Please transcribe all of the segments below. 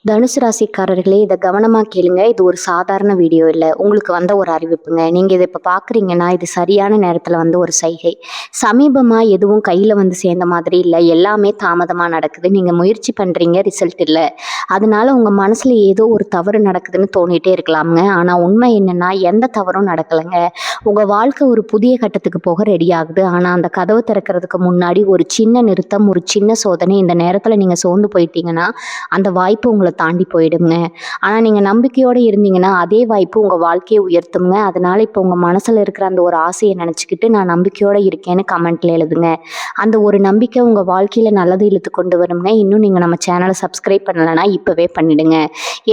தனுசு ராசிக்காரர்களே, இதை கவனமா கேளுங்க. இது ஒரு சாதாரண வீடியோ இல்ல. உங்களுக்கு வந்த ஒரு அறிவிப்புங்க. நீங்க இதை இப்ப பார்க்குறீங்கன்னா, இது சரியான நேரத்துல வந்த ஒரு சைகை. சமீபமா எதுவும் கையில வந்து சேர்ந்த மாதிரி இல்ல. எல்லாமே தாமதமா நடக்குது. நீங்க முயற்சி பண்றீங்க, ரிசல்ட் இல்ல. அதனால உங்க மனசுல ஏதோ ஒரு தவறு நடக்குதுன்னு தோணிட்டே இருக்கலாம்ங்க. ஆனா உண்மை என்னன்னா, எந்த தவறும் நடக்கலைங்க. உங்க வாழ்க்கை ஒரு புதிய கட்டத்துக்கு போக ரெடி ஆகுது. ஆனா அந்த கதவு திறக்கிறதுக்கு முன்னாடி ஒரு சின்ன நிறுத்தம், ஒரு சின்ன சோதனை. இந்த நேரத்துல நீங்க சோர்ந்து போயிட்டீங்கன்னா, அந்த வாய்ப்பு உங்கள தாண்டி போயிடுங்க. ஆனா நீங்க நம்பிக்கையோட இருந்தீங்கன்னா, அதே வாய்ப்பு உங்க வாழ்க்கைய உயர்த்துங்க. அதனால இப்போ உங்க மனசுல இருக்கிற அந்த ஒரு ஆசைய நினைச்சுக்கிட்டு, நான் நம்பிக்கையோட இருக்கேன்னு கமெண்ட்ல எழுதுங்க. அந்த ஒரு நம்பிக்கை உங்க வாழ்க்கையில நல்லது இழுத்து கொண்டு வருங்க. இன்னும் நீங்க நம்ம சேனல சப்ஸ்கிரைப் பண்ணலன்னா இப்பவே பண்ணிடுங்க.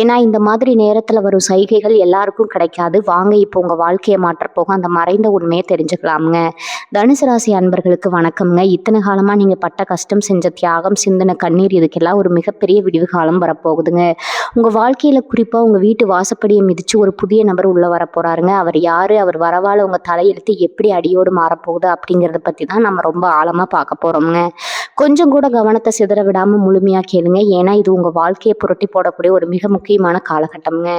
ஏன்னா இந்த மாதிரி நேரத்துல வரும் சைகைகள் எல்லாருக்கும் கிடைக்காது. வாங்க இப்போ உங்க வாழ்க்கைய மாற்றப் போக அந்த மறைந்த உண்மைய தெரிஞ்சுக்கலாம்ங்க. தனுசு ராசி அன்பர்களுக்கு வணக்கம்ங்க. இத்தனை காலமா நீங்க பட்ட கஷ்டம், செஞ்ச தியாகம், சிந்தின கண்ணீர் இதுக்கெல்லாம் ஒரு மிகப்பெரிய விடிவு காலம் வரப்போகுதுங்க. உங்க வாழ்க்கையில குறிப்பா உங்க வீட்டு வாசப்படியை மிதிச்சு ஒரு புதிய நபர் உள்ள வரப்போறாருங்க. அவர் யாரு? அவர் வரவால உங்க தலையெழுத்து எப்படி அடியோடு மாறப்போகுது அப்படிங்கிறத பத்தி தான் நம்ம ரொம்ப ஆழமா பார்க்க போறோம்ங்க. கொஞ்சம் கூட கவனத்தை சிதற விடாம முழுமையா கேளுங்க. ஏன்னா இது உங்க வாழ்க்கையை புரட்டி போடக்கூடிய ஒரு மிக முக்கியமான காலகட்டம்ங்க.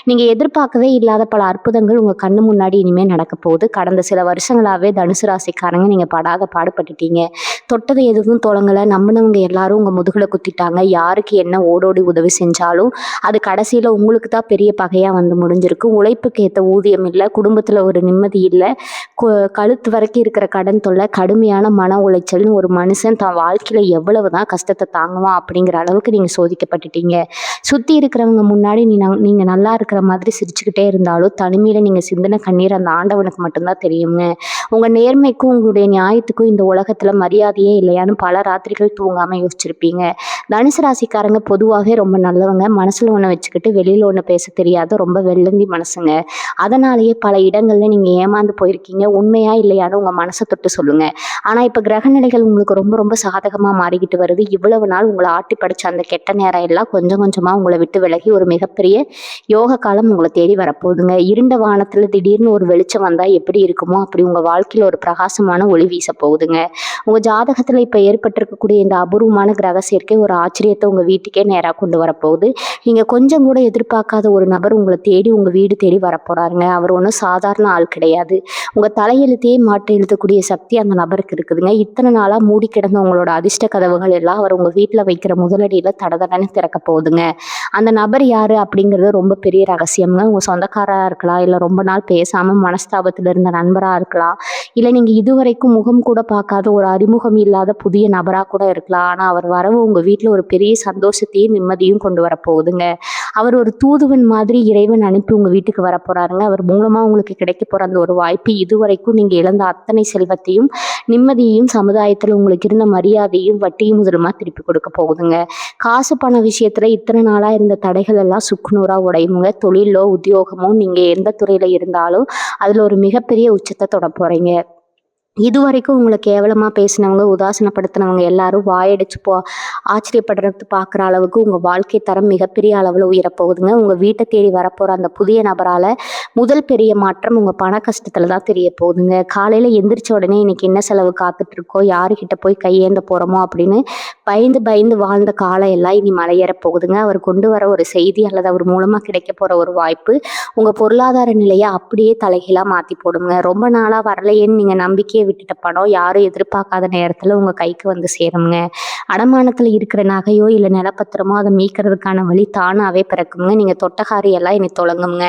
நீங்க எதிர்பார்க்கவே இல்லாத பல அற்புதங்கள் உங்க கண்ணு முன்னாடி இனிமே நடக்க போகுது. கடந்த சில வருஷங்களாவே தனுசு ராசிக்காரங்க நீங்க படாத பாடுபட்டுட்டீங்க. தொட்டது எதுவும் தொடங்கல. நம்பினவங்க எல்லாரும் உங்க முதுகுல குத்திட்டாங்க. யாருக்கு என்ன ஓடோடி உதவி செஞ்சாலும் அது கடைசியில உங்களுக்கு தான் பெரிய பகையா வந்து முடிஞ்சிருக்கு. உழைப்புக்கு ஏற்ற ஊதியம் இல்லை, குடும்பத்துல ஒரு நிம்மதி இல்லை, கழுத்து வரைக்கும் இருக்கிற கடன் தொல்லை, கடுமையான மன உளைச்சல்னு ஒரு மனுஷன் தான் வாழ்க்கையில எவ்வளவுதான் கஷ்டத்தை தாங்குவான் அப்படிங்கிற அளவுக்கு நீங்க சோதிக்கப்பட்டுட்டீங்க. சுத்தி இருக்கிறவங்க முன்னாடி நீங்க நல்லா இருக்கிற மாதிரி சிரிச்சுக்கிட்டே இருந்தாலும் தனிமையில நீங்க சிந்தின கண்ணீர் அந்த ஆண்டவனுக்கு மட்டும்தான் தெரியுங்க. உங்க நேர்மைக்கும் உங்களுடைய நியாயத்துக்கும் இந்த உலகத்துல மரியாதையே இல்லையான்னு பல ராத்திரிகள் தூங்காம யோசிச்சிருப்பீங்க. தனுசு ராசிக்காரங்க பொதுவாகவே ரொம்ப நல்லவங்க. மனசுல ஒண்ணு வச்சுக்கிட்டு வெளியில ஒண்ணு பேச தெரியாத ரொம்ப வெள்ளந்தி மனசுங்க. அதனாலேயே பல இடங்கள்ல நீங்க ஏமாந்து போயிருக்கீங்க. உண்மையா இல்லையான்னு உங்க மனசை தொட்டு சொல்லுங்க. ஆனா இப்ப கிரகநிலைகள் உங்களுக்கு ரொம்ப ரொம்ப சாதகமா மாறிக்கிட்டு வருது. இவ்வளவு நாள் உங்களை ஆட்டி படைச்ச அந்த கெட்ட நேரம் எல்லாம் கொஞ்சம் கொஞ்சமா உங்களை விட்டு விலகி ஒரு மிகப்பெரிய யோக காலம் உங்களை தேடி வரப்போகுதுங்க. இருண்ட வானத்துல திடீர்னு ஒரு வெளிச்சம் வந்தா எப்படி இருக்குமோ அப்படி உங்க வாழ்க்கையில ஒரு பிரகாசமான ஒளி வீச போகுதுங்க. உங்க ஜாதகத்துல இப்ப ஏற்பட்டிருக்கக்கூடிய இந்த அபூர்வமான கிரக சேர்க்கை ஒரு ஆச்சரியத்தை உங்க வீட்டுக்கே நேரா கொண்டு வரப்போகுது. நீங்க கொஞ்சம் கூட எதிர்பார்க்காத ஒரு நபர் உங்களை தேடி உங்க வீடு தேடி வரப்போறாருங்க. அவர் ஒன்றும் சாதாரண ஆள் கிடையாது. உங்க தலையெழுத்தையே மாற்றி எழுதக்கூடிய சக்தி அந்த நபருக்கு இருக்குதுங்க. இத்தனை நாளா மூடி கிடந்த உங்களோட அதிர்ஷ்ட கதவுகள் எல்லாம் அவர் உங்க வீட்டுல வைக்கிற முதலடியில தடதடன்னு திறக்க போகுதுங்க. அந்த நபர் யாரு அப்படிங்கிறது ரொம்ப பெரிய ரகசியம்ங்க. உங்க சொந்தக்காரா இருக்கலாம், இல்ல ரொம்ப நாள் பேசாம மனஸ்தாபத்துல இருந்த நண்பரா இருக்கலாம், இல்ல நீங்க இதுவரைக்கும் முகம் கூட பார்க்காத ஒரு அறிமுகம் இல்லாத புதிய நபரா கூட இருக்கலாம். ஆனா அவர் வரவு உங்க வீட்டுல ஒரு பெரிய சந்தோஷத்தையும் நிம்மதியும் கொண்டு வர போகுதுங்க. அவர் ஒரு தூதுவன் மாதிரி இறைவன் அனுப்பி உங்க வீட்டுக்கு வர போறாருங்க. அவர் மூலமா உங்களுக்கு கிடைக்க போற அந்த ஒரு வாய்ப்பு இதுவரைக்கும் நீங்க இழந்த அத்தனை செல்வத்தையும், நிம்மதியையும், சமுதாயத்துல உங்களுக்கு இருந்த மரியாதையும் வட்டியும் முதலுமா திருப்பி கொடுக்க போகுதுங்க. காசு பண விஷயத்துல இத்தனை நாளா இருந்த தடைகள் எல்லாம் சுக்குநூறா உடையுங்க. தொழிலோ உத்தியோகமோ நீங்க எந்த துறையில இருந்தாலும் அதுல ஒரு மிகப்பெரிய உச்சத்தை தொட போறீங்க. இதுவரைக்கும் உங்களை கேவலமா பேசினவங்க, உதாசனப்படுத்தினவங்க எல்லாரும் வாயடிச்சு ஆச்சரியப்படுறது பார்க்குற அளவுக்கு உங்க வாழ்க்கை தரம் மிகப்பெரிய அளவில் உயரப்போகுதுங்க. உங்க வீட்டை தேடி வரப்போற அந்த புதிய நபரால முதல் பெரிய மாற்றம் உங்க பண கஷ்டத்துல தான் தெரிய போகுதுங்க. காலையில எந்திரிச்ச உடனே இன்னைக்கு என்ன செலவு காத்துட்டு இருக்கோ, யாருக்கிட்ட போய் கையேந்த போறோமோ அப்படின்னு பயந்து பயந்து வாழ்ந்த காலம் எல்லாம் இனி மலையேற போகுதுங்க. அவர் கொண்டு வர ஒரு செய்தி அல்லது அவர் மூலமா கிடைக்க போற ஒரு வாய்ப்பு உங்க பொருளாதார நிலையை அப்படியே தலைகீழா மாத்தி போடுங்க. ரொம்ப நாளா வரலையேன்னு நீங்க நம்பிக்கையை விட்டுட்ட பணம் யாரும் எதிர்பார்க்காத நேரத்துல உங்க கைக்கு வந்து சேருங்க. அடமானத்துல இருக்கிற நகையோ இல்ல நிலப்பத்திரமோ அதை மீட்கிறதுக்கான வழி தானாவே பிறக்குங்க. நீங்க தொட்டகாரி எல்லாம் இனி தொடங்குங்க.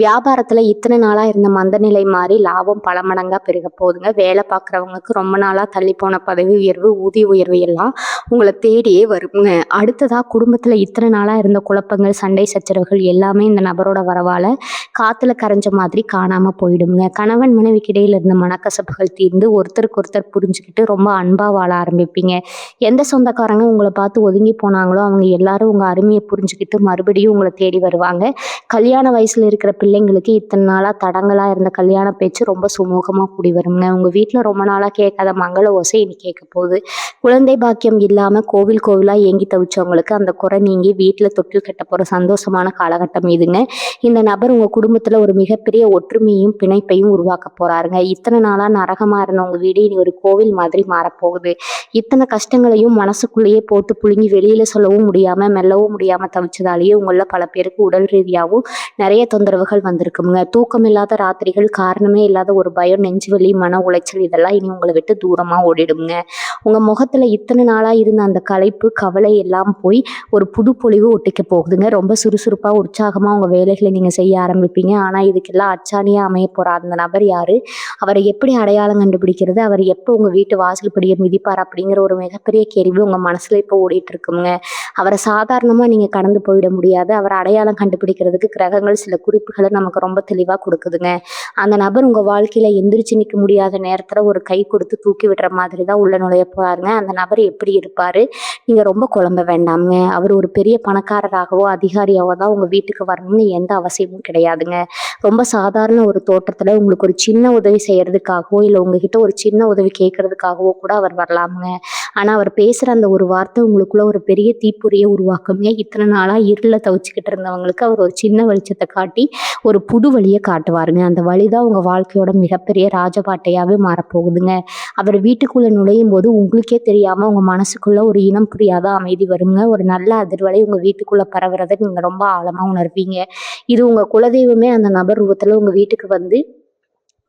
வியாபாரத்துல இத்தனை நாளா இருந்த மந்த நிலை மாறி லாபம் பல மடங்கா பெருக போகுதுங்க. வேலை பார்க்குறவங்களுக்கு ரொம்ப நாளா தள்ளி போன பதவி உயர்வு, ஊதிய உயர்வு எல்லாம் உங்களை தேடியே வருங்க. அடுத்ததா குடும்பத்துல இத்தனை நாளா இருந்த குழப்பங்கள், சண்டை சச்சரவுகள் எல்லாமே இந்த நபரோட வரவால காத்துல கரைஞ்ச மாதிரி காணாம போயிடுங்க. கணவன் மனைவிக்கு இடையில இருந்த மனக்கசப்புகள் தீர்ந்து ஒருத்தருக்கு ஒருத்தர் புரிஞ்சுக்கிட்டு ரொம்ப அன்பா வாழ ஆரம்பிப்பீங்க. எந்த சொந்தக்காரங்க உங்களை பார்த்து ஒதுங்கி போனாங்களோ அவங்க எல்லாரும் உங்க அருமையை புரிஞ்சுக்கிட்டு மறுபடியும் உங்களை தேடி வருவாங்க. கல்யாண வயசுல இருக்கிற பிள்ளைங்களுக்கு இத்தனை நாளாக தடங்களாக இருந்த கல்யாண பேச்சு ரொம்ப சுமூகமாக கூடி வருங்க. உங்கள் வீட்டில் ரொம்ப நாளாக கேட்காத மங்கள ஓசை இனி கேட்க போகுது. குழந்தை பாக்கியம் இல்லாமல் கோவில் கோவிலாக ஏங்கி தவிச்சவங்களுக்கு அந்த குறை நீங்கி வீட்டில் தொட்டில் கட்ட போகிற சந்தோஷமான காலகட்டம் இதுங்க. இந்த நபர் உங்கள் குடும்பத்தில் ஒரு மிகப்பெரிய ஒற்றுமையும் பிணைப்பையும் உருவாக்க போகிறாருங்க. இத்தனை நாளாக நரகமாக இருந்த உங்கள் வீடு இனி ஒரு கோவில் மாதிரி மாறப்போகுது. இத்தனை கஷ்டங்களையும் மனசுக்குள்ளேயே போட்டு புழுங்கி வெளியில் சொல்லவும் முடியாமல் மெல்லவும் முடியாமல் தவிச்சதாலேயே உங்களில் பல பேருக்கு உடல் ரீதியாகவும் நிறைய தொந்தரவுகள் வந்திருக்குங்க. தூக்கமில்லாத ராத்திரிகள், காரணமே இல்லாத ஒரு பயம், நெஞ்சுவலி, மன உளைச்சல் இதெல்லாம் இனி உங்களை விட்டு தூரமாக ஓடிடுங்க. உங்கள் முகத்தில் இத்தனை நாளாக இருந்த அந்த களைப்பு, கவலை எல்லாம் போய் ஒரு புது பொலிவு ஒட்டிக்க போகுதுங்க. ரொம்ப சுறுசுறுப்பாக, உற்சாகமாக உங்கள் வேலைகளை நீங்கள் செய்ய ஆரம்பிப்பீங்க. ஆனால் இதுக்கெல்லாம் அச்சாணியாக அமைய போகிற அந்த நபர் யார், அவரை எப்படி அடையாளம் கண்டுபிடிக்கிறது, அவர் எப்போ உங்கள் வீட்டு வாசல் படியை மிதிப்பார் அப்படிங்கிற ஒரு மிகப்பெரிய கேள்வி உங்கள் மனசில் இப்போ ஓடிட்டு இருக்குங்க. அவரை சாதாரணமாக நீங்கள் கடந்து போயிட முடியாது. அவரை அடையாளம் கண்டுபிடிக்கிறதுக்கு கிரகங்கள் சில குறிப்புகளை நமக்கு ரொம்ப தெளிவாக கொடுக்குதுங்க. அந்த நபர் உங்கள் வாழ்க்கையில் எந்திரிச்சு நிற்க முடியாத நேரத்தில் ஒரு கை கொடுத்து தூக்கி விடுற மாதிரி தான் உள்ள நுழைய போகிறாருங்க. அந்த நபர் எப்படி இருப்பார், நீங்கள் ரொம்ப குழம்ப வேண்டாமுங்க. அவர் ஒரு பெரிய பணக்காரராகவோ அதிகாரியாவோ தான் உங்கள் வீட்டுக்கு வரணும்னு எந்த அவசியமும் கிடையாதுங்க. ரொம்ப சாதாரண ஒரு தோற்றத்தில் உங்களுக்கு ஒரு சின்ன உதவி செய்கிறதுக்காகவோ இல்லை உங்ககிட்ட ஒரு சின்ன உதவி கேட்கறதுக்காகவோ கூட அவர் வரலாமுங்க. ஆனால் அவர் பேசுகிற அந்த ஒரு வார்த்தை உங்களுக்குள்ள ஒரு பெரிய தீப்பொறியை உருவாக்குங்க. இத்தனை நாளாக இருளில் தவிச்சுக்கிட்டு இருந்தவங்களுக்கு அவர் ஒரு சின்ன வெளிச்சத்தை காட்டி ஒரு புது வழியை காட்டுவாருங்க. அந்த வழி தான் உங்கள் வாழ்க்கையோட மிகப்பெரிய ராஜபாட்டையாகவே மாறப்போகுதுங்க. அவர் வீட்டுக்குள்ளே நுழையும் போது உங்களுக்கே தெரியாமல் உங்கள் மனசுக்குள்ளே ஒரு இனம் புரியாத அமைதி வருங்க. ஒரு நல்ல அதிர்வலை உங்கள் வீட்டுக்குள்ளே பரவுறதை நீங்கள் ரொம்ப ஆழமாக உணர்வீங்க. இது உங்கள் குலதெய்வமே அந்த நபர் ரூபத்தில் உங்கள் வீட்டுக்கு வந்து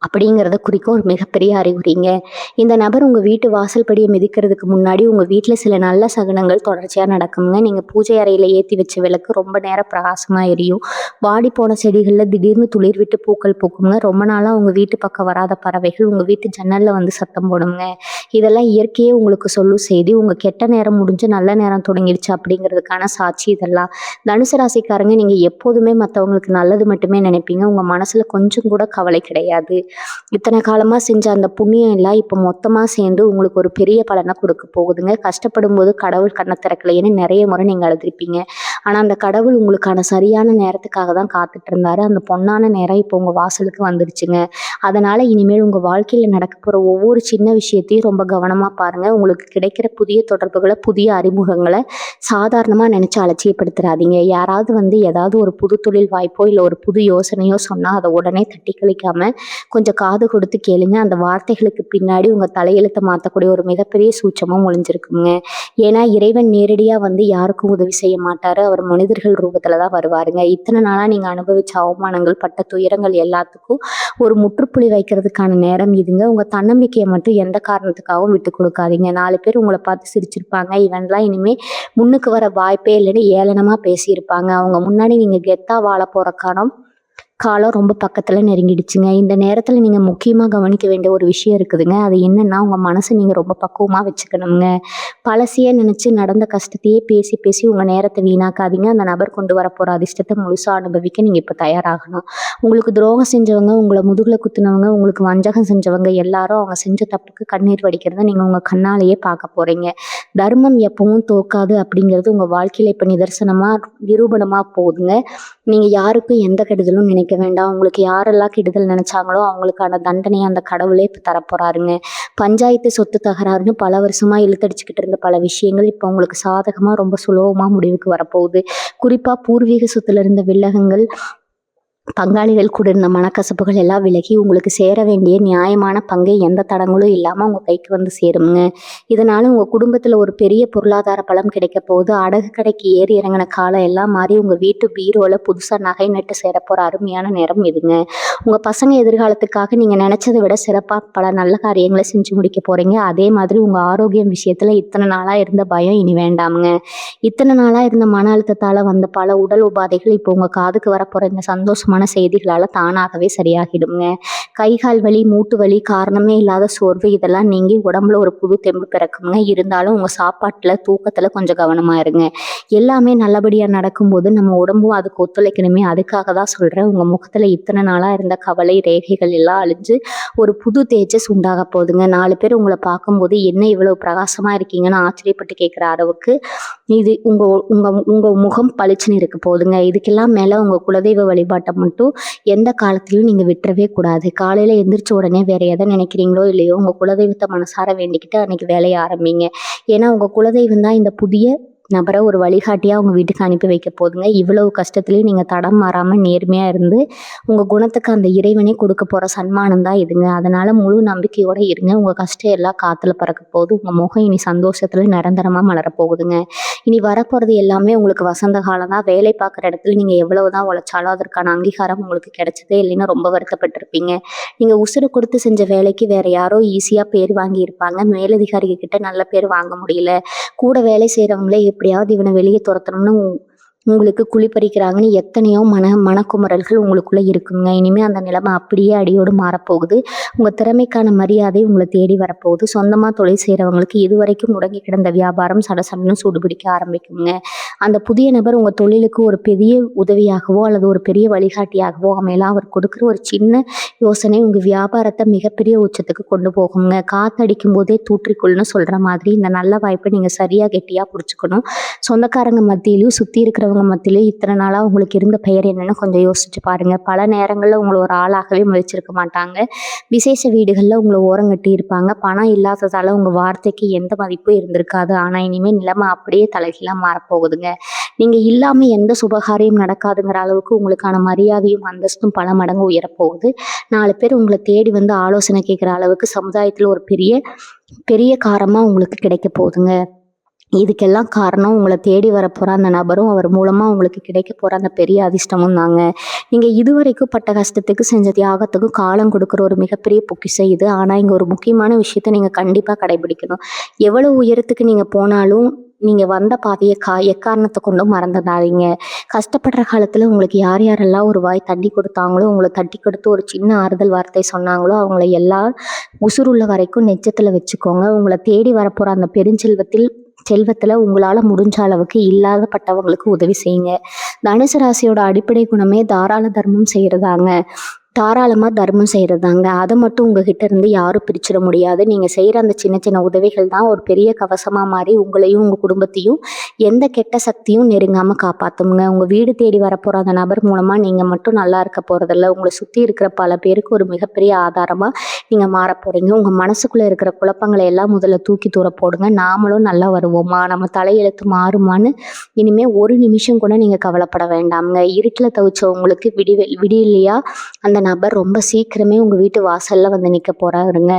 அப்படிங்கிறத குறிக்கும் ஒரு மிகப்பெரிய அறிகுறிங்க. இந்த நபர் உங்கள் வீட்டு வாசல் படியை மிதிக்கிறதுக்கு முன்னாடி உங்கள் வீட்டில் சில நல்ல சகுனங்கள் தொடர்ச்சியாக நடக்குங்க. நீங்கள் பூஜை அறையில் ஏற்றி வச்ச விளக்கு ரொம்ப நேரம் பிரகாசமாக எரியும். வாடி போன செடிகளில் திடீர்னு துளிர் விட்டு பூக்கள் பூக்குங்க. ரொம்ப நாளாக உங்கள் வீட்டு பக்கம் வராத பறவைகள் உங்கள் வீட்டு ஜன்னலில் வந்து சத்தம் போடுங்க. இதெல்லாம் இயற்கையே உங்களுக்கு சொல்லும் செய்தி. உங்கள் கெட்ட நேரம் முடிஞ்சு நல்ல நேரம் தொடங்கிடுச்சு அப்படிங்கிறதுக்கான சாட்சி இதெல்லாம். தனுசு ராசிக்காரங்க, நீங்கள் எப்போதுமே மற்றவங்களுக்கு நல்லது மட்டுமே நினைப்பீங்க. உங்கள் மனசில் கொஞ்சம் கூட கவலை கிடையாது. இத்தனை காலமாக செஞ்ச அந்த புண்ணியம் எல்லாம் இப்போ மொத்தமாக சேர்ந்து உங்களுக்கு ஒரு பெரிய பலனை கொடுக்க போகுதுங்க. கஷ்டப்படும் போது கடவுள் கண்ணை திறக்கலைன்னு நிறைய முறை நீங்கள் அழுதுருப்பீங்க. ஆனால் அந்த கடவுள் உங்களுக்கான சரியான நேரத்துக்காக தான் காத்துட்டு இருந்தாரு. அந்த பொன்னான நேரம் இப்போ உங்கள் வாசலுக்கு வந்துருச்சுங்க. அதனால் இனிமேல் உங்கள் வாழ்க்கையில் நடக்க போகிற ஒவ்வொரு சின்ன விஷயத்தையும் ரொம்ப கவனமாக பாருங்கள். உங்களுக்கு கிடைக்கிற புதிய தொடர்புகளை, புதிய அறிமுகங்களை சாதாரணமாக நினச்சி அலட்சியப்படுத்துறாதீங்க. யாராவது வந்து ஏதாவது ஒரு புது தொழில் வாய்ப்போ இல்லை ஒரு புது யோசனையோ சொன்னால் அதை உடனே தட்டி கழிக்காமல் கொஞ்சம் காது கொடுத்து கேளுங்க. அந்த வார்த்தைகளுக்கு பின்னாடி உங்கள் தலையெழுத்தை மாற்றக்கூடிய ஒரு மிகப்பெரிய சூட்சமும் ஒளிஞ்சிருக்குங்க. ஏன்னா இறைவன் நேரடியாக வந்து யாருக்கும் உதவி செய்ய மாட்டார். அவர் மனிதர்கள் ரூபத்தில் தான் வருவாருங்க. இத்தனை நாளாக நீங்கள் அனுபவிச்ச அவமானங்கள், பட்ட துயரங்கள் எல்லாத்துக்கும் ஒரு முற்றுப்புள்ளி வைக்கிறதுக்கான நேரம் இதுங்க. உங்கள் தன்னம்பிக்கையை மட்டும் எந்த காரணத்துக்காகவும் விட்டு கொடுக்காதீங்க. 4 பேர் உங்களை பார்த்து சிரிச்சிருப்பாங்க. இவன்லாம் இனிமேல் முன்னுக்கு வர வாய்ப்பே இல்லைன்னு ஏளனமாக பேசியிருப்பாங்க. அவங்க முன்னாடி நீங்கள் கெத்தாக வாழ போகிற காலம் ரொம்ப பக்கத்தில் நெருங்கிடுச்சுங்க. இந்த நேரத்தில் நீங்கள் முக்கியமாக கவனிக்க வேண்டிய ஒரு விஷயம் இருக்குதுங்க. அது என்னென்னா, உங்கள் மனசை நீங்கள் ரொம்ப பக்குவமாக வச்சுக்கணுங்க. பழசையே நினச்சி நடந்த கஷ்டத்தையே பேசி பேசி உங்கள் நேரத்தை வீணாக்காதீங்க. அந்த நபர் கொண்டு வர போகிற அதிர்ஷ்டத்தை முழுசாக அனுபவிக்க நீங்கள் இப்போ தயாராகணும். உங்களுக்கு துரோகம் செஞ்சவங்க, உங்களை முதுகில் குத்துனவங்க, உங்களுக்கு வஞ்சகம் செஞ்சவங்க எல்லாரும் அவங்க செஞ்ச தப்புக்கு கண்ணீர் வடிக்கிறத நீங்கள் உங்கள் கண்ணாலேயே பார்க்க போகிறீங்க. தர்மம் எப்பவும் தோக்காது அப்படிங்கிறது உங்கள் வாழ்க்கையில் இப்போ நிரூபணமாக போகுதுங்க. நீங்கள் யாருக்கும் எந்த கெடுதலும் நினைக்க வேண்டாம். உங்களுக்கு யாரெல்லாம் கெடுதல் நினைச்சாங்களோ அவங்களுக்கான தண்டனையை அந்த கடவுளே இப்போ தரப்போறாருங்க. பஞ்சாயத்து, சொத்து தகராறுன்னு பல வருஷமாக இழுத்தடிச்சுக்கிட்டு இருந்த பல விஷயங்கள் இப்போ உங்களுக்கு சாதகமாக ரொம்ப சுலபமாக முடிவுக்கு வரப்போகுது. குறிப்பாக பூர்வீக சொத்துல இருந்த வில்லகங்கள், பங்காளிகள் கூட இருந்த மனக்கசப்புகள் எல்லாம் விலகி உங்களுக்கு சேர வேண்டிய நியாயமான பங்கை எந்த தடங்களும் இல்லாமல் உங்கள் கைக்கு வந்து சேருங்க. இதனால் உங்கள் குடும்பத்தில் ஒரு பெரிய பொருளாதார பலம் கிடைக்க போகுது. அடகு கடைக்கு ஏறி இறங்கின காலம் எல்லாம் மாறி உங்கள் வீட்டு பீரோவில் புதுசாக நகை நட்டு சேரப்போகிற அருமையான நேரம் இதுங்க. உங்கள் பசங்க எதிர்காலத்துக்காக நீங்கள் நினச்சதை விட சிறப்பாக பல நல்ல காரியங்களை செஞ்சு முடிக்க போகிறீங்க. அதே மாதிரி உங்கள் ஆரோக்கியம் விஷயத்தில் இத்தனை நாளாக இருந்த பயம் இனி வேண்டாமுங்க. இத்தனை நாளாக இருந்த மன அழுத்தத்தால் வந்த பல உடல் உபாதைகள் இப்போ உங்கள் காதுக்கு வரப்போகிற இந்த சந்தோஷமான செய்திகளால் தானாகவே சரியாகிடுங்க. கைகால் வலி, மூட்டு வலி, காரணமே இல்லாத சோர்வு இதெல்லாம் நீங்கி உடம்புல ஒரு புது தெம்பு பிறக்குங்க. இருந்தாலும் உங்கள் சாப்பாட்டில், தூக்கத்தில் கொஞ்சம் கவனமாக இருங்க. எல்லாமே நல்லபடியாக நடக்கும்போது நம்ம உடம்பும் அதுக்கு ஒத்துழைக்கணுமே, அதுக்காக தான் சொல்கிறேன். உங்கள் முகத்தில் இத்தனை நாளாக இருந்த கவலை ரேகைகள் எல்லாம் அழிஞ்சு ஒரு புது தேஜஸ் உண்டாக போகுதுங்க. 4 பேர் உங்களை பார்க்கும்போது என்ன இவ்வளோ பிரகாசமாக இருக்கீங்கன்னு ஆச்சரியப்பட்டு கேட்குற அளவுக்கு இது உங்க உங்க உங்க முகம் பளிச்சுன்னு இருக்க போகுதுங்க. இதுக்கெல்லாம் மேல உங்க குலதெய்வ வழிபாட்டை மட்டும் எந்த காலத்திலயும் நீங்க விட்டுறவே கூடாது. காலையில எந்திரிச்ச உடனே வேற எதை நினைக்கிறீங்களோ இல்லையோ, உங்க குலதெய்வத்தை மனசார வேண்டிக்கிட்டு அன்னைக்கு வேலையை ஆரம்பிங்க. ஏன்னா உங்க குலதெய்வம் தான் இந்த புதிய நபர ஒரு வழிகாட்டியா உங்க வீட்டுக்கு அனுப்பி வைக்க போதுங்க. இவ்வளவு கஷ்டத்துலயும் நீங்க தடம் மாறாம நேர்மையா இருந்து, உங்க குணத்துக்கு அந்த இறைவனே கொடுக்க போற சன்மானம் தான் இதுங்க. அதனால முழு நம்பிக்கையோட இருங்க. உங்க கஷ்டம் எல்லாம் காத்துல பறக்க போகுது. உங்க முகம் இனி சந்தோஷத்துல நிரந்தரமா மலர போகுதுங்க. இனி வரப்போறது எல்லாமே உங்களுக்கு வசந்த காலம் தான். வேலை பார்க்குற இடத்துல நீங்க எவ்வளவுதான் உழைச்சாலும் அதற்கான அங்கீகாரம் உங்களுக்கு கிடைச்சதே இல்லைன்னு ரொம்ப வருத்தப்பட்டிருப்பீங்க. நீங்க உசுறு கொடுத்து செஞ்ச வேலைக்கு வேற யாரோ ஈஸியா பேர் வாங்கி இருப்பாங்க. மேலதிகாரிகள் கிட்ட நல்ல பேர் வாங்க முடியல. கூட வேலை செய்றவங்களே எப்படியாவது இவனை வெளியே துரத்தணும்னு உங்களுக்கு குழிப்பறிக்கிறாங்கன்னு எத்தனையோ மனக்குமுறல்கள் உங்களுக்குள்ள இருக்குங்க. இனிமே அந்த நிலைமை அப்படியே அடியோடு மாறப்போகுது. உங்க திறமைக்கான மரியாதை உங்களை தேடி வரப்போகுது. சொந்தமா தொழில் செய்றவங்களுக்கு இதுவரைக்கும் முடங்கி கிடந்த வியாபாரம் சடசடன்னு சூடுபிடிக்க ஆரம்பிக்குங்க. அந்த புதிய நபர் உங்க தொழிலுக்கு ஒரு பெரிய உதவியாகவோ அல்லது ஒரு பெரிய வழிகாட்டியாகவோ அமையலாம். அவர் கொடுக்குற ஒரு சின்ன யோசனை உங்க வியாபாரத்தை மிகப்பெரிய உச்சத்துக்கு கொண்டு போகுங்க. காத்தடிக்கும் போதே தூற்றிக்கொள்னு சொல்ற மாதிரி இந்த நல்ல வாய்ப்பை நீங்க சரியா கெட்டியா பிடிச்சுக்கணும். சொந்தக்காரங்க மத்தியிலையும் சுத்தி இருக்கிறவங்க மத்தியிலையும் இத்தனை நாளா உங்களுக்கு இருந்த பெயர் என்னன்னு கொஞ்சம் யோசிச்சு பாருங்க. பல நேரங்கள்ல உங்களை ஒரு ஆளாகவே மதிச்சிருக்க மாட்டாங்க. விசேஷ வீடுகள்ல உங்களை ஓரங்கட்டி இருப்பாங்க. பணம் இல்லாததால உங்க வார்த்தைக்கு எந்த மதிப்பும் இருந்திருக்காது. ஆனா இனிமே நிலைமை அப்படியே தலைகீழா மாறப்போகுதுங்க. நீங்க இல்லாம எந்த சுபகாரியம் நடக்காதுங்கிற அளவுக்கு உங்களுக்கான மரியாதையும் அந்தஸ்தும் பல மடங்கு உயரப்போகுது. 4 பேர் உங்களை தேடி வந்து ஆலோசனை கேட்குற அளவுக்கு சமுதாயத்துல ஒரு பெரிய பெரிய காரமா உங்களுக்கு கிடைக்க போகுதுங்க. இதுக்கெல்லாம் காரணம் உங்களை தேடி வரப்போற அந்த நபரும் அவர் மூலமா உங்களுக்கு கிடைக்க போற அந்த பெரிய அதிர்ஷ்டமும் தாங்க. நீங்க இதுவரைக்கும் பட்ட கஷ்டத்துக்கு செஞ்ச தியாகத்துக்கும் காலம் கொடுக்குற ஒரு மிகப்பெரிய பொக்கிஷம் இது. ஆனா இங்க ஒரு முக்கியமான விஷயத்த நீங்க கண்டிப்பா கடைபிடிக்கணும். எவ்வளவு உயரத்துக்கு நீங்க போனாலும் நீங்க வந்த பாதையை எக்காரணத்தை கொண்டும் மறந்துடாதீங்க. கஷ்டப்படுற காலத்துல உங்களுக்கு யார் யாரெல்லாம் ஒரு வாய் தட்டி கொடுத்தாங்களோ, உங்களை தட்டி கொடுத்து ஒரு சின்ன ஆறுதல் வார்த்தை சொன்னாங்களோ, அவங்கள எல்லாம் உசுருள்ள வரைக்கும் நெச்சத்துல வச்சுக்கோங்க. உங்களை தேடி வரப்போற அந்த செல்வத்துல உங்களால முடிஞ்ச அளவுக்கு இல்லாதப்பட்டவங்களுக்கு உதவி செய்யுங்க. தனுசு ராசியோட அடிப்படை குணமே தாராளமா தர்மம் செய்யறதாங்க. அதை மட்டும் உங்ககிட்ட இருந்து யாரும் பிரிச்சிட முடியாது. நீங்க செய்யற அந்த சின்ன சின்ன உதவிகள் தான் ஒரு பெரிய கவசமா மாறி உங்களையும் உங்க குடும்பத்தையும் எந்த கெட்ட சக்தியும் நெருங்காம காப்பாத்துங்க. உங்க வீடு தேடி வரப்போற அந்த நபர் மூலமா நீங்க மட்டும் நல்லா இருக்க போறதில்ல, உங்களை சுத்தி இருக்கிற பல பேருக்கு ஒரு மிகப்பெரிய ஆதாரமா நீங்க மாற போறீங்க. உங்க மனசுக்குள்ள இருக்கிற குழப்பங்களை எல்லாம் முதல்ல தூக்கி தூர போடுங்க. நாமளும் நல்லா வருவோமா, நம்ம தலையெழுத்து மாறுமான்னு இனிமே ஒரு நிமிஷம் கூட நீங்க கவலைப்பட வேண்டாம்ங்க. இருட்டில் தவிச்சவங்களுக்கு விடியலையா அந்த நபர் ரொம்ப சீக்கிரமே உங்க வீட்டு வாசல்ல வந்து நிக்க போறாருங்க.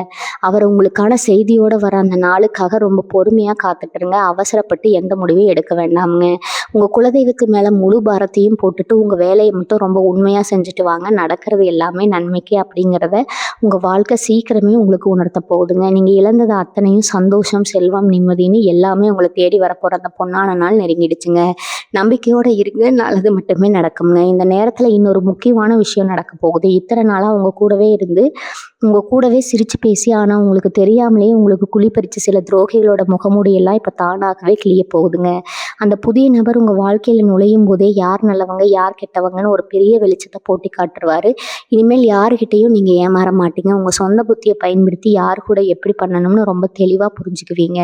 அவர் உங்களுக்கான செய்தியோட வர அந்த நாளுக்காக ரொம்ப பொறுமையா காத்துட்டுருங்க. அவசரப்பட்டு எந்த முடிவையும் எடுக்க வேண்டாமுங்க. உங்க குலதெய்வத்து மேல முழு பாரத்தையும் போட்டுட்டு உங்க வேலையை மட்டும் ரொம்ப உண்மையா செஞ்சுட்டு வாங்க. நடக்கிறது எல்லாமே நன்மைக்கு அப்படிங்கிறத உங்க வாழ்க்கை சீக்கிரமே உங்களுக்கு உணர்த்த போகுதுங்க. நீங்க இழந்தது அத்தனையும் சந்தோஷம், செல்வம், நிம்மதின்னு எல்லாமே உங்களை தேடி வரப்போற அந்த பொன்னான நாள் நெருங்கிடுச்சுங்க. நம்பிக்கையோட இருங்க, நல்லது மட்டுமே நடக்குங்க. இந்த நேரத்துல இன்னொரு முக்கியமான விஷயம் நடக்க போகுது. இத்தனை நாளா உங்க கூடவே சிரிச்சு பேசி ஆனா உங்களுக்கு தெரியாமலே உங்களுக்கு குழிப்பறிச்சு சில துரோகிகளோட முகமூடியெல்லாம் இப்ப தானாகவே கிளிய போகுதுங்க. அந்த புதிய நபர் உங்க வாழ்க்கையில நுழையும் போதே யார் நல்லவங்க யார் கெட்டவங்கன்னு ஒரு பெரிய வெளிச்சத்தை போட்டி காட்டுருவாரு. இனிமேல் யாருகிட்டையும் நீங்க ஏமாற மாட்டீங்க. உங்க சொந்த புத்தியை பயன்படுத்தி யார் கூட எப்படி பண்ணணும்னு ரொம்ப தெளிவா புரிஞ்சுக்குவீங்க.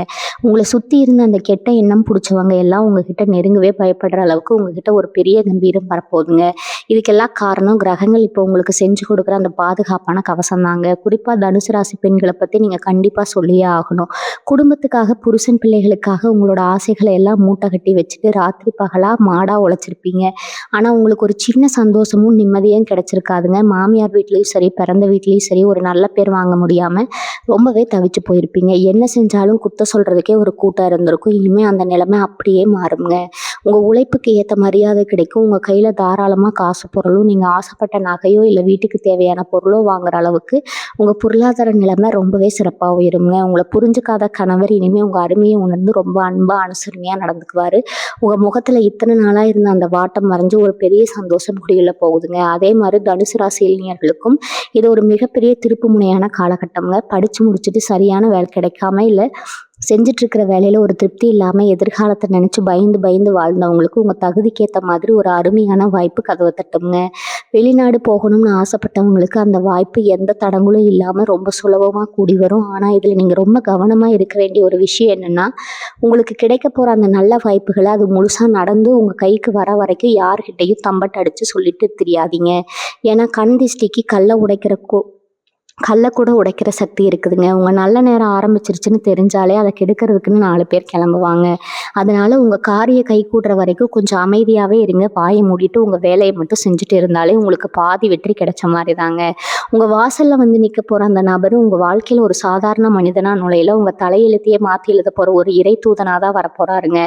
உங்களை சுத்தி இருந்த அந்த கெட்ட எண்ணம் பிடிச்சவங்க எல்லாம் உங்ககிட்ட நெருங்கவே பயப்படுற அளவுக்கு உங்ககிட்ட ஒரு பெரிய கம்பீரம் வரப்போகுதுங்க. இதுக்கெல்லாம் காரணம் கிரகங்கள் இப்போ உங்களுக்கு செஞ்சு கொடுக்குற அந்த பாதுகாப்பான கவசம் தாங்க. குறிப்பா தனுசு ராசி பெண்களை பத்தி நீங்க கண்டிப்பா சொல்லியே ஆகணும். குடும்பத்துக்காக, புருஷன் பிள்ளைகளுக்காக உங்களோட ஆசைகளை எல்லாம் மூட்டை கட்டி வச்சுட்டு ராத்திரி பகலா மாடா உழைச்சிருப்பீங்க. ஆனா உங்களுக்கு ஒரு சின்ன சந்தோஷமும் நிம்மதியும் கிடைச்சிருக்காதுங்க. மாமியார் வீட்லயும் சரி, பிறந்த வீட்லயும் சரி ஒரு நல்ல பேர் வாங்க முடியாம ரொம்பவே தவிச்சு போயிருப்பீங்க. என்ன செஞ்சாலும் குத்த சொல்றதுக்கே ஒரு கூட்டம் இருந்திருக்கும். இனிமே அந்த நிலைமை அப்படியே மாறுங்க. உங்க உழைப்புக்கு ஏத்த மரியாதை கிடைக்கும். உங்க கையில தாராளமா காசு பொருளும், நீங்க ஆசைப்பட்ட நகையோ இல்ல வீட்டுக்கு தேவையான பொருளோ வாங்குற அளவுக்கு உங்க பொருளாதார நிலைமை ரொம்பவே சிறப்பா உயருங்க. உங்களை புரிஞ்சுக்காத கணவர் இனிமே உங்க அருமையை உணர்ந்து ரொம்ப அன்பா அனுசரணையா நடந்துக்குவாரு. உங்க முகத்துல இத்தனை நாளா இருந்த அந்த வாட்டம் மறைஞ்சு ஒரு பெரிய சந்தோஷம் குடியுள்ள போகுதுங்க. அதே மாதிரி தனுசு ராசி இளைஞர்களுக்கும் இது ஒரு மிகப்பெரிய திருப்பு முனையான காலகட்டம்ங்க. படிச்சு முடிச்சுட்டு சரியான வேலை கிடைக்காம இல்ல செஞ்சிட்ருக்கிற வேலையில் ஒரு திருப்தி இல்லாமல் எதிர்காலத்தை நினச்சி பயந்து பயந்து வாழ்ந்தவங்களுக்கு உங்கள் தகுதிக்கேற்ற மாதிரி ஒரு அருமையான வாய்ப்பு கதவை தட்டுங்க. வெளிநாடு போகணும்னு ஆசைப்பட்டவங்களுக்கு அந்த வாய்ப்பு எந்த தடங்களும் இல்லாமல் ரொம்ப சுலபமாக கூடி வரும். ஆனால் இதில் நீங்கள் ரொம்ப கவனமாக இருக்க வேண்டிய ஒரு விஷயம் என்னென்னா, உங்களுக்கு கிடைக்க போகிற அந்த நல்ல வாய்ப்புகளை அது முழுசாக நடந்து உங்கள் கைக்கு வர வரைக்கும் யார்கிட்டையும் தம்பட்டை அடித்து சொல்லிட்டு தெரியாதீங்க. ஏன்னா கண் திஷ்டிக்கு கல்லை கூட உடைக்கிற சக்தி இருக்குதுங்க. உங்கள் நல்ல நேரம் ஆரம்பிச்சிருச்சுன்னு தெரிஞ்சாலே அதை கெடுக்கிறதுக்குன்னு 4 பேர் கிளம்புவாங்க. அதனால உங்கள் காரிய கை கூடுற வரைக்கும் கொஞ்சம் அமைதியாகவே இருங்க. வாயை மூடிட்டு உங்கள் வேலையை மட்டும் செஞ்சுட்டு இருந்தாலே உங்களுக்கு பாதி வெற்றி கிடைச்ச மாதிரி தாங்க. உங்கள் வாசலில் வந்து நிற்க போகிற அந்த நபர் உங்கள் வாழ்க்கையில் ஒரு சாதாரண மனிதனாக நுழையில உங்கள் தலையெழுத்தையே மாற்றி எழுத போகிற ஒரு இறை தூதனாக தான் வரப்போகிறாருங்க.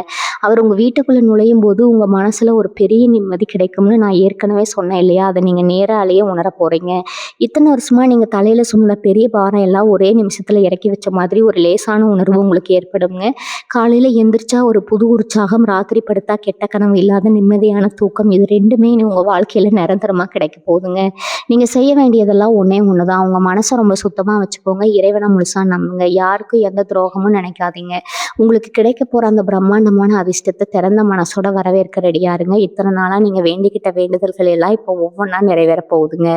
அவர் உங்கள் வீட்டுக்குள்ளே நுழையும் போது உங்கள் மனசில் ஒரு பெரிய நிம்மதி கிடைக்கும்னு நான் ஏற்கனவே சொன்னேன் இல்லையா? அதை நீங்கள் நேராலேயே உணர போகிறீங்க. இத்தனை வருஷமாக நீங்கள் தலையில் சுமந்த பெரிய பாரம் எல்லாம் ஒரே நிமிஷத்தில் இறக்கி வச்ச மாதிரி ஒரு லேசான உணர்வு உங்களுக்கு ஏற்படுங்க. காலையில் எந்திரிச்சா ஒரு புது உற்சாகம், ராத்திரி படுத்தா கெட்ட கனவு இல்லாத நிம்மதியான தூக்கம், இது ரெண்டுமே உங்கள் வாழ்க்கையில் நிரந்தரமாக கிடைக்க போகுதுங்க. நீங்கள் செய்ய வேண்டியதெல்லாம் ஒன்றே ஒன்று தான். உங்கள் மனசை ரொம்ப சுத்தமாக வச்சுக்கோங்க. இறைவனை முழுசாக நம்புங்க. யாருக்கும் எந்த துரோகமும் நினைக்காதீங்க. உங்களுக்கு கிடைக்க போகிற அந்த பிரம்மாண்டமான அதிர்ஷ்டத்தை திறந்த மனசோட வரவேற்க ரெடியாக இருங்க. இத்தனை நாளாக நீங்கள் வேண்டிக்கிட்ட வேண்டுதல்கள் எல்லாம் இப்போ ஒவ்வொன்றா நிறைவேற போகுதுங்க.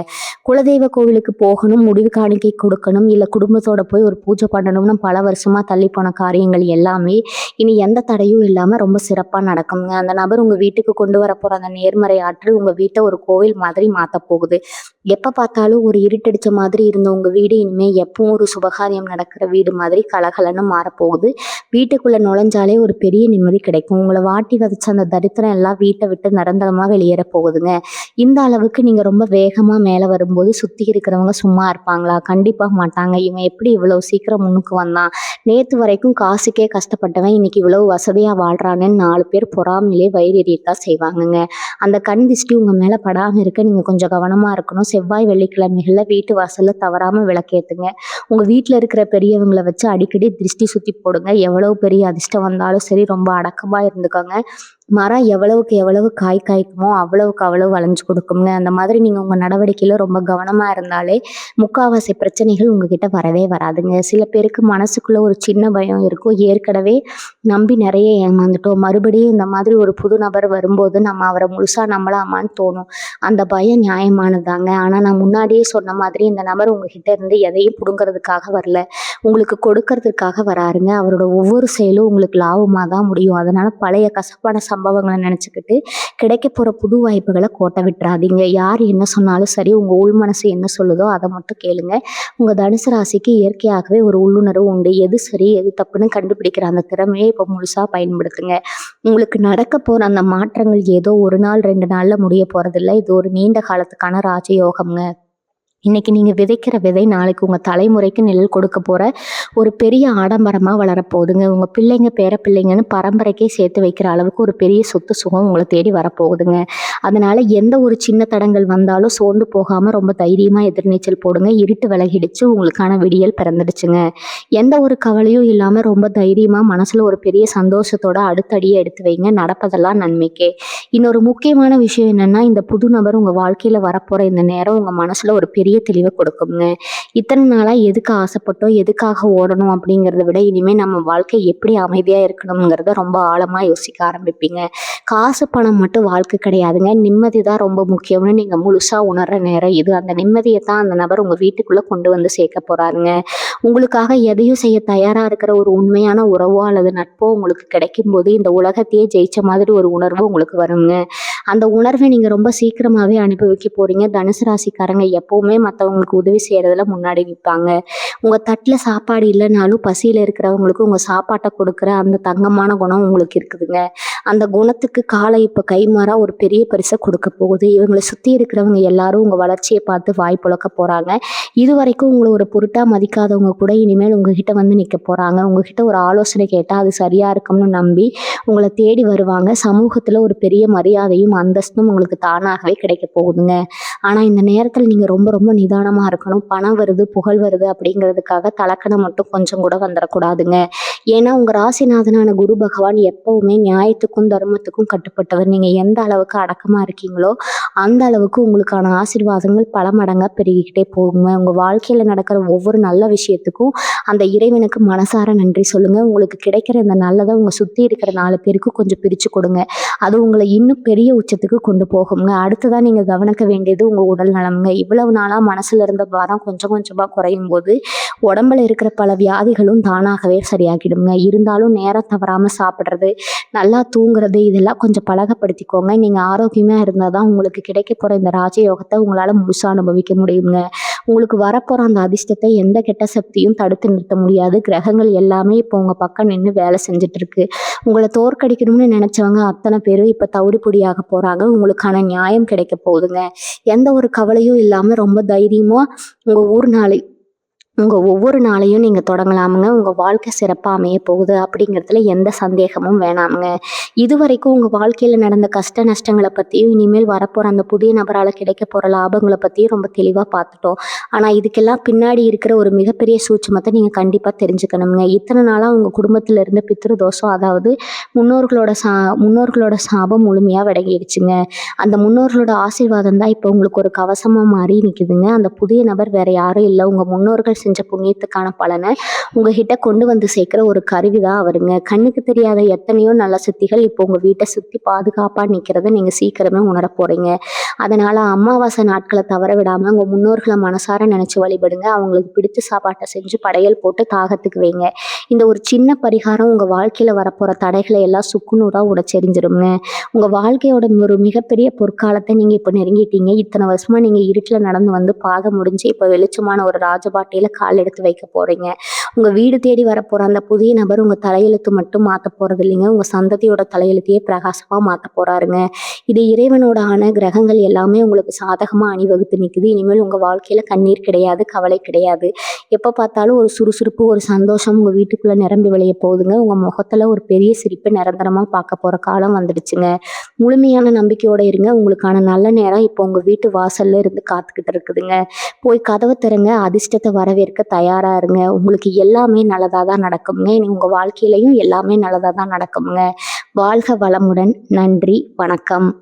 குலதெய்வ கோவிலுக்கு போகணும், முடிவு காணிக்கை கொடுக்கணும், இல்லை குடும்பத்தோட போய் ஒரு பூஜை பண்ணணும்னு பல வருஷமாக தள்ளி போன காரியங்கள் எல்லாமே இனி எந்த தடையும் இல்லாமல் ரொம்ப சிறப்பாக நடக்குங்க. அந்த நபர் உங்கள் வீட்டுக்கு கொண்டு வர போகிற அந்த நேர்மறை ஆற்றல் உங்கள் வீட்டை ஒரு கோவில் மாதிரி மாற்ற போகுது. எப்போ பார்த்தாலும் ஒரு இருட்டடிச்ச மாதிரி இருந்த உங்கள் வீடு இனிமேல் எப்பவும் ஒரு சுபகாரியம் நடக்கிற வீடு மாதிரி கலகலன்னு மாறப்போகுது. வீட்டுக்குள்ளே நுழைஞ்சாலே ஒரு பெரிய நிம்மதி கிடைக்கும். உங்களை வாட்டி வதச்ச அந்த தரித்திரம் எல்லாம் வீட்டை விட்டு நிரந்தரமாக வெளியேற போகுதுங்க. இந்த அளவுக்கு நீங்கள் ரொம்ப வேகமாக மேலே வரும்போது சுற்றி இருக்கிறவங்க சும்மா இருப்பாங்களா? கண்டிப்பாக மாட்டாங்க. இவன் எப்படி இவ்வளோ சீக்கிரம் முன்னுக்கு வந்தான், நேற்று வரைக்கும் காசுக்கே கஷ்டப்பட்டவன் இன்னைக்கு இவ்வளவு வசதியாக வாழ்கிறான்னு 4 பேர் பொறாமையிலே வயிறெறியத்தான் செய்வாங்கங்க. அந்த கண் திஷ்டி உங்கள் மேலே படாமல் இருக்க நீங்கள் கொஞ்சம் கவனமாக இருக்கணும். செவ்வாய் வெள்ளிக்கிழமைகளில் வீட்டு வாசலில் தவறாமல் விளக்கேற்றுங்க. உங்கள் வீட்டில் இருக்கிற பெரியவங்களை வச்சு அடிக்கடி திருஷ்டி சுற்றி போடுங்க. எவ்வளவு பெரிய அதிர்ஷ்டம் வந்தாலும் சரி, ரொம்ப அடக்கமாக இருந்துக்கோங்க. மரம் எவ்வளவுக்கு எவ்வளவு காய் காய்க்குமோ அவ்வளவுக்கு அவ்வளவு வளைஞ்சு கொடுக்குங்க. அந்த மாதிரி நீங்கள் உங்கள் நடவடிக்கையில் ரொம்ப கவனமாக இருந்தாலே முக்கால்வாசி பிரச்சனைகள் உங்ககிட்ட வரவே வராதுங்க. சில பேருக்கு மனசுக்குள்ளே ஒரு சின்ன பயம் இருக்கும். ஏற்கனவே நம்பி நிறைய ஏமாந்துட்டோம், மறுபடியும் இந்த மாதிரி ஒரு புது நபர் வரும்போது நம்ம அவரை முழுசாக நம்பலாமான்னு தோணும். அந்த பயம் நியாயமானதாங்க. ஆனால் நான் முன்னாடியே சொன்ன மாதிரி இந்த நபர் உங்ககிட்ட இருந்து எதையும் பிடுங்கிறதுக்காக வரல, உங்களுக்கு கொடுக்கறதுக்காக வராருங்க. அவரோட ஒவ்வொரு செயலும் உங்களுக்கு லாபமாக தான் முடியும். அதனால் பழைய கசப்பான சம்பவங்களை நினச்சிக்கிட்டு கிடைக்க போகிற புது வாய்ப்புகளை கோட்டை விட்டுறாதீங்க. யார் என்ன சொன்னாலும் சரி, உங்கள் உள் மனசு என்ன சொல்லுதோ அதை மட்டும் கேளுங்க. உங்கள் தனுசு ராசிக்கு இயற்கையாகவே ஒரு உள்ளுணர்வு உண்டு. எது சரி எது தப்புன்னு கண்டுபிடிக்கிற அந்த திறமையை இப்போ முழுசாக பயன்படுத்துங்க. உங்களுக்கு நடக்க போகிற அந்த மாற்றங்கள் ஏதோ ஒரு நாள் 2 நாளில் முடிய போகிறதில்ல. இது ஒரு நீண்ட காலத்துக்கான ராஜயோகம்ங்க. இன்னைக்கு நீங்கள் விதைக்கிற விதை நாளைக்கு உங்கள் தலைமுறைக்கு நிழல் கொடுக்க போகிற ஒரு பெரிய ஆடம்பரமாக வளரப்போகுதுங்க. உங்கள் பிள்ளைங்க பேர பிள்ளைங்கன்னு பரம்பரைக்கே சேர்த்து வைக்கிற அளவுக்கு ஒரு பெரிய சொத்து சுகம் உங்களை தேடி வரப்போகுதுங்க. அதனால் எந்த ஒரு சின்ன தடங்கள் வந்தாலும் சோர்ந்து போகாமல் ரொம்ப தைரியமாக எதிர்நீச்சல் போடுங்க. இருட்டு விலகிடுச்சு, உங்களுக்கான விடியல் பிறந்துடுச்சுங்க. எந்த ஒரு கவலையும் இல்லாமல் ரொம்ப தைரியமாக மனசில் ஒரு பெரிய சந்தோஷத்தோட அடுத்த அடியை எடுத்து வைங்க. நடப்பதெல்லாம் நன்மைக்கே. இன்னொரு முக்கியமான விஷயம் என்னென்னா, இந்த புது நபர் உங்கள் வாழ்க்கையில் வரப்போகிற இந்த நேரம் உங்கள் மனசில் ஒரு பெரிய தெளிவை கொடுக்குங்க. இத்தனை நாளாக எதுக்கு ஆசைப்பட்டோம், எதுக்காக ஓடணும் அப்படிங்கிறத விட இனிமேல் நம்ம வாழ்க்கை எப்படி அமைதியாக இருக்கணுங்கிறத ரொம்ப ஆழமாக யோசிக்க ஆரம்பிப்பீங்க. காசு பணம் மட்டும் வாழ்க்கை கிடையாதுங்க, நிம்மதி தான் ரொம்ப முக்கியம்னு நீங்கள் முழுசாக உணர்கிற நேரம் இது. அந்த நிம்மதியை தான் அந்த நபர் உங்கள் வீட்டுக்குள்ளே கொண்டு வந்து சேர்க்க போகிறாருங்க. உங்களுக்காக எதையும் செய்ய தயாராக இருக்கிற ஒரு உண்மையான உறவோ அல்லது நட்போ உங்களுக்கு கிடைக்கும்போது இந்த உலகத்தையே ஜெயிச்ச மாதிரி ஒரு உணர்வு உங்களுக்கு வருங்க. அந்த உணர்வை நீங்கள் ரொம்ப சீக்கிரமாகவே அனுபவிக்க போகிறீங்க. தனுசு ராசிக்காரங்க எப்போவுமே மற்றவங்களுக்கு உதவி செய்கிறதுல முன்னாடி நிற்பாங்க. உங்கள் தட்டில் சாப்பாடு இல்லைனாலும் பசியில் இருக்கிறவங்களுக்கு உங்கள் சாப்பாட்டை கொடுக்குற அந்த தங்கமான குணம் உங்களுக்கு இருக்குதுங்க. அந்த குணத்துக்கு காலை இப்போ கைமாறா ஒரு பெரிய பரிசை கொடுக்க போகுது. இவங்களை சுற்றி இருக்கிறவங்க எல்லாரும் உங்கள் வளர்ச்சியை பார்த்து வாய் புழக்க போகிறாங்க. இது வரைக்கும் உங்களை ஒரு பொருட்டாக மதிக்காதவங்க கூட இனிமேல் உங்ககிட்ட வந்து நிற்க போகிறாங்க. உங்ககிட்ட ஒரு ஆலோசனை கேட்டால் அது சரியாக இருக்கும்னு நம்பி உங்களை தேடி வருவாங்க. சமூகத்தில் ஒரு பெரிய மரியாதையும் அந்தஸ்தும் உங்களுக்கு தானாகவே கிடைக்க போகுதுங்க. ஆனால் இந்த நேரத்தில் நீங்கள் ரொம்ப ரொம்ப நிதானமாக இருக்கணும். பணம் வருது, புகழ் வருது அப்படிங்கிறதுக்காக தலக்கணம் மட்டும் கொஞ்சம் கூட வந்துடக்கூடாதுங்க. ஏன்னா உங்கள் ராசிநாதனான குரு பகவான் எப்பவுமே நியாயத்துக்கும் தர்மத்துக்கும் கட்டுப்பட்டவர். நீங்கள் எந்த அளவுக்கு அடக்கமாக இருக்கீங்களோ அந்த அளவுக்கு உங்களுக்கான ஆசீர்வாதங்கள் பல மடங்கா பெருகிக்கிட்டே போகுங்க. உங்க வாழ்க்கையில நடக்கிற ஒவ்வொரு நல்ல விஷயத்துக்கும் அந்த இறைவனுக்கு மனசார நன்றி சொல்லுங்க. உங்களுக்கு கிடைக்கிற இந்த நல்லதை உங்க சுத்தி இருக்கிற 4 பேருக்கு கொஞ்சம் பிரிச்சு கொடுங்க. அது உங்கள இன்னும் பெரிய உச்சத்துக்கு கொண்டு போகுங்க. அடுத்ததா நீங்க கவனிக்க வேண்டியது உங்க உடல் நலம்ங்க. இவ்வளவு நாளா மனசுல இருந்த பாரம் கொஞ்சம் கொஞ்சமா குறையும்போது, உடம்புல இருக்கிற பல வியாதிகளும் தானாகவே சரியாகிடுங்க. இருந்தாலும் நேரம் தவறாம சாப்பிடுறது, நல்லா தூங்குறது இதெல்லாம் கொஞ்சம் பழக்கப்படுத்திக்கோங்க. நீங்க ஆரோக்கியமா இருந்தா தான் உங்களுக்கு கிடைக்க போற இந்த ராஜயோகத்த உங்களால முழுசா அனுபவிக்க முடியுங்க. உங்களுக்கு வரப்போற அந்த அதிர்ஷ்டத்தை எந்த கெட்ட சக்தியும் தடுத்து நிறுத்த முடியாது. கிரகங்கள் எல்லாமே இப்போ உங்க பக்கம் நின்னு வேலை செஞ்சுட்டு இருக்கு. உங்கள தோற்கடிக்கணும்னு நினைச்சவங்க அத்தனை பேரும் இப்ப தவிடு பொடியாக போறாங்க. உங்களுக்கான நியாயம் கிடைக்க போகுதுங்க. எந்த ஒரு கவலையும் இல்லாம ரொம்ப தைரியமா உங்க ஊர் நாளை உங்க ஒவ்வொரு நாளையும் நீங்க தொடங்கலாமுங்க. உங்க வாழ்க்கை சிறப்பா அமைய போகுது அப்படிங்கிறதுல எந்த சந்தேகமும் வேணாமுங்க. இதுவரைக்கும் உங்க வாழ்க்கையில நடந்த கஷ்ட நஷ்டங்கள பத்தியும், இனிமேல் வரப்போற அந்த புதிய நபரால கிடைக்க போற லாபங்கள பத்தியும் ரொம்ப தெளிவா பார்த்துட்டோம். ஆனா இதுக்கெல்லாம் பின்னாடி இருக்கிற ஒரு மிகப்பெரிய சூட்சுமத்த நீங்க கண்டிப்பா தெரிஞ்சுக்கணுங்க. இத்தனை நாளா உங்க குடும்பத்துல இருந்த பித்ரு தோஷம், அதாவது முன்னோர்களோட முன்னோர்களோட சாபம் முழுமையா விலகிடுச்சுங்க. அந்த முன்னோர்களோட ஆசீர்வாதம் தான் இப்போ உங்களுக்கு ஒரு கவசமா மாறி நிக்குதுங்க. அந்த புதிய நபர் வேற யாரும் இல்ல. உங்க முன்னோர்கள் செஞ்ச புண்ணியத்துக்கான பலனை உங்ககிட்ட கொண்டு வந்து சேர்க்கிற ஒரு கருவி தான் அவருங்க. கண்ணுக்கு தெரியாத எத்தனையோ நல்ல சக்திகள் இப்போ உங்க வீட்டை சுத்தி பாதுகாப்பா நிக்கிறத நீங்க சீக்கிரமே உணர போறீங்க. அதனால அமாவாசை நாட்களை தவற விடாம உங்க முன்னோர்களை மனசார நினைச்சு வழிபடுங்க. அவங்களுக்கு பிடிச்ச சாப்பாட்டை செஞ்சு படையல் போட்டு தாகத்துக்கு வைங்க. இந்த ஒரு சின்ன பரிகாரம் உங்க வாழ்க்கையில வரப்போற தடைகளை எல்லாம் சுக்குநூறா உடைச்செறிஞ்சிருங்க. உங்க வாழ்க்கையோட ஒரு மிகப்பெரிய பொற்காலத்தை நீங்க இப்ப நெருங்கிட்டீங்க. இத்தனை வருஷமா நீங்க இருட்டுல நடந்து வந்து பாதை முடிஞ்சு இப்ப வெளிச்சமான ஒரு ராஜபாட்டையில கால் எடுத்து வைக்க போறீங்க. உங்க வீடு தேடி வரப்போற அந்த புதிய நபர் உங்க தலையெழுத்து மட்டும் மாத்த போறது இல்லைங்க. உங்க சந்ததியோட தலையெழுத்தையே பிரகாசமா மாத்த போறாருங்க. இது இறைவனோட கிரகங்கள் எல்லாமே உங்களுக்கு சாதகமா அணிவகுத்து நிக்குது. இனிமேல் உங்க வாழ்க்கையில கண்ணீர் கிடையாது, கவலை கிடையாது. எப்ப பார்த்தாலும் ஒரு சுறுசுறுப்பு, ஒரு சந்தோஷம் உங்க வீட்டுக்குள்ள நிரம்பி வழிய போகுதுங்க. உங்க முகத்துல ஒரு பெரிய சிரிப்பு நிரந்தரமா பார்க்க போற காலம் வந்துடுச்சுங்க. முழுமையான நம்பிக்கையோட இருங்க. உங்களுக்கான நல்ல நேரம் இப்போ உங்க வீட்டு வாசல்ல இருந்து காத்துக்கிட்டு இருக்குதுங்க. போய் கதவை திறங்க. அதிர்ஷ்டத்தை வரவேற்க தயாரா இருங்க. உங்களுக்கு எல்லாமே நல்லதா தான் நடக்குங்க. இனி உங்க வாழ்க்கையிலையும் எல்லாமே நல்லதா தான் நடக்குங்க. வாழ்க வளமுடன். நன்றி. வணக்கம்.